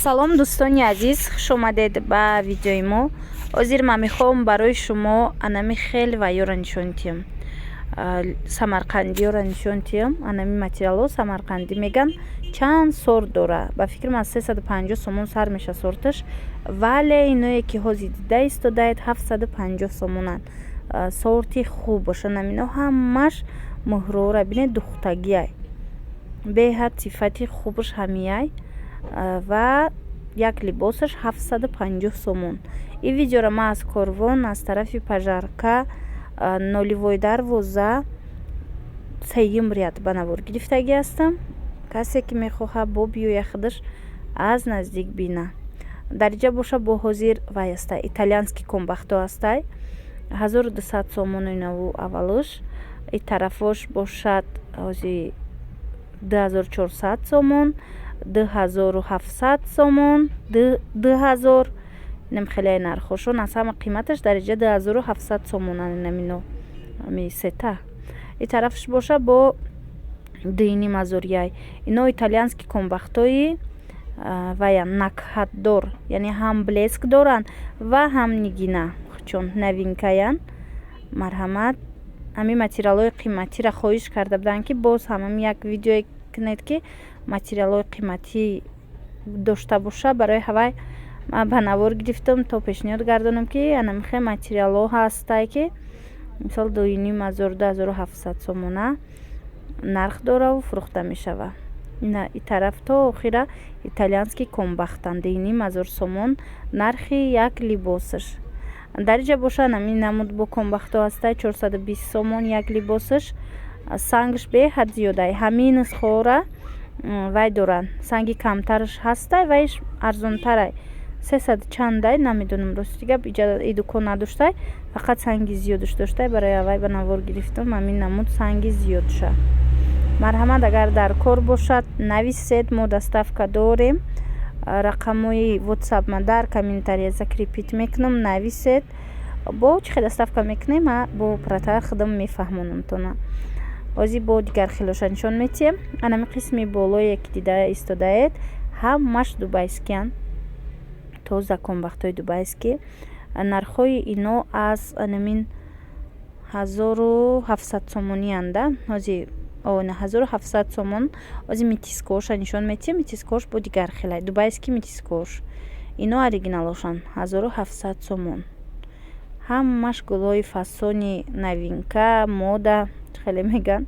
салом дӯстони азиз, хуш омадед ба видеои мо. ҳозир ман мехоҳам барои шумо анами хел ваёра нишон диҳам. Самарқандиёра нишон диҳам. Анами материалҳо самарқандӣ меган. Чанд сорт дора. Ба фикр ман 350 сомон сар меша сорташ. Вале иное ки ҳозир дида истодаед 750 сомонанд. Сорти хуб бошад. Намино ҳамаш муҳрора бинед духтагиай. Беҳад сифати хубаш ҳамияй. Ва як либосаш 750 сомон. И видеора ма аз корвон аз тарафи пажарка 012 сеюм ряд ба навор гирифтагӣ ҳастам. Касе ки мехоҳад бо биёя худаш аз наздик бина. Дариҷа боша бо ҳозир вай астай. Итальянский комбахто астай. 1200 сомон инаву аввалуш. И тарафош бошад ҳозир 2400 сомон. 2700 сомон, 2000 нем хеле нархошон аз ҳама қиматаш дариҷа 2700 сомон намино ами сета. И тарафш боша бо 2,5 ино итальянский комбахтои вая накҳатдор, яъне ҳам блеск доранд ва ҳам нигина чун новинкаян. Марҳамат, ами материалҳои қиматиро хоҳиш карда буданд ки боз ҳамам як видеое кунед ки материалҳои қиматӣ дошта боша. Барои ҳавай ман ба навор гирифтам то пешниҳод гардонам ки анамихе материалҳо ҳастай ки мисол 2,500-2700 сомона нарх дораву фурӯхта мешава. И тараф то охира итальянский комбахтан 2,500 сомон нархи як либосаш. Дариҷа боша нами намуд бо комбахто ҳастай 420 сомон як либосаш. Сангш беҳад зиёдай. Ҳамин нусхора вай доранд. Санги камтараш ҳастай, вайш арзонтарай. 300 чандай намедонам рости гап. И дукон надоштай, фақат санги зиёдаш доштай. Барои вай ба навор гирифтам ҳамин намуд санги зиёдша. Марҳамат, агар дар кор бошад нависед, мо доставка дорем. Рақамои WhatsApp ма дар комментария закрепит мекунам, нависед. Бо чӣ хел доставка мекунем, ма бо оператор худам мефаҳмонамтона. ҳозир бо дигар хелоша нишон метиҳам. Анами қисми болое ки дида истодаед ҳамаш дубайскиян. Тоза комбахтои дубайски. Нархҳои ино аз анамин 1700 сомонианда. ҳозир 1700 сомон. ҳозир митискоша нишон метиҳам. Митискош бо дигар хелай. Дубайски митискош. Ино оригиналошан 1700 сомон. ҳамаш гулҳои фасони новинка, мода хеле меган.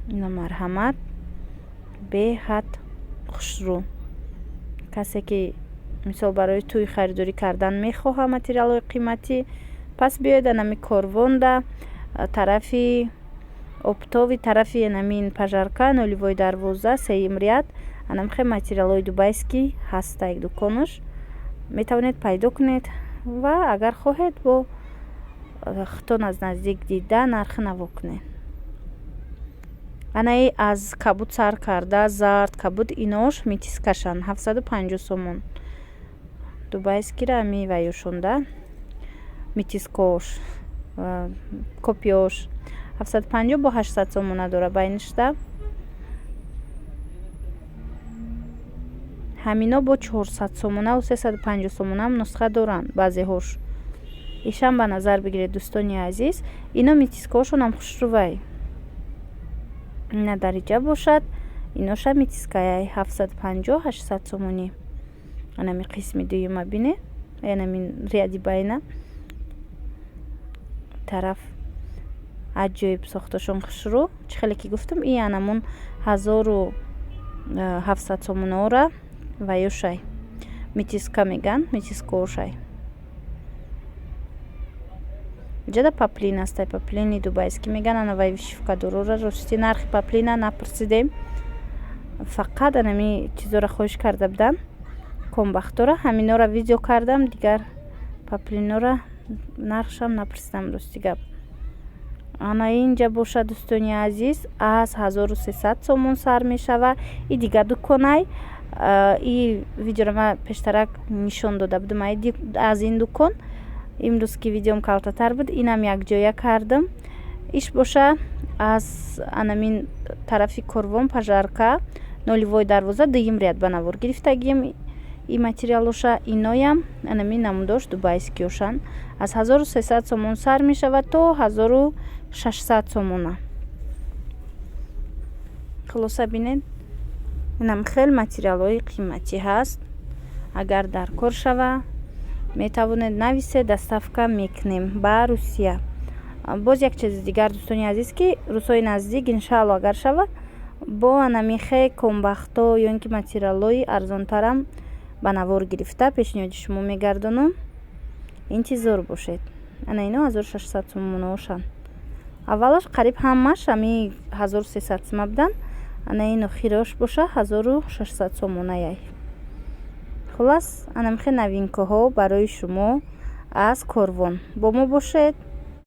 Ино марҳамат, беҳад хушрӯ. Касе ки мисол барои тӯй харидорӣ кардан мехоҳа материалҳои қиматӣ, пас биёед анами корвонда тарафи оптови тарафи анамин пажарка 012 сеюм ряд анамхе материалҳои дубайски ҳаста як дуконош. Метавонед пайдо кунед ва агар хоҳед бо хитон аз наздик дида нархи наво кунед. Анаи аз кабуд сар карда зард кабуд инош митискашан 750 сомон. Дубайскира ами ваюшонда митискош копиош 750 бо 800 сомона дора байнишда. ҳамино бо 400 сомона ва 350 сомона ҳам нусха доранд баъзеҳош. ишам ба назар бигиред дӯстони азиз. Ино митискаошон ҳам хушрӯвай. ина дариҷа бошад. Иноша митискаяй 750-800 сомонӣ. анами қисми дуюма бине. анами ряди байна. тараф аҷоиб сохташон хушрӯ. чӣ хеле ки гуфтам и анамун 1700 сомонаора ваюшай. Митиска меган, митискаошай. ҷада паплин астай, паплини дубайски меган. ана вай вишивка дорора. рости нархи паплина напурсидем. Фақат анами чизора хоҳиш карда будам. Комбахтора ҳаминора видео кардам. Дигар паплинора нархшам напурсидам рости гап. ана инҷа боша дӯстони азиз аз 1300 сомон сар мешава. И дигар дуконай. И видеора ма пештарак нишон дода будам аз ин дукон. имрӯз ки видеом калтатар буд, инам якҷоя кардам. иш боша аз анамин тарафи корвон пажарка 012 дуюм ряд ба навор гирифтагием. این материалоша иноям анами намудош дубайскиошан аз 1300 сомон сар мешавад то 1600 сомона. хулоса бинед инам хел материалҳои қиматӣ ҳаст. агар дар кор шава метавонед нависед доставка мекунем ба Русия. боз як чизи дигар дӯстони азиз ки рӯзҳои наздик иншаалло агар шава бо анамихе комбахто ё ин ки материалҳои арзонтарам ба навор гирифта пешниҳоди шумо мегардонам. интизор бошед. ана ино 1600 сомонаошанд. аввалаш қариб ҳамаш ҳами 1300 сома буданд. ана ино хирош боша 1600 сомонаяй. хулас анамихе новинкаҳо барои шумо аз корвон. бо мо бошед.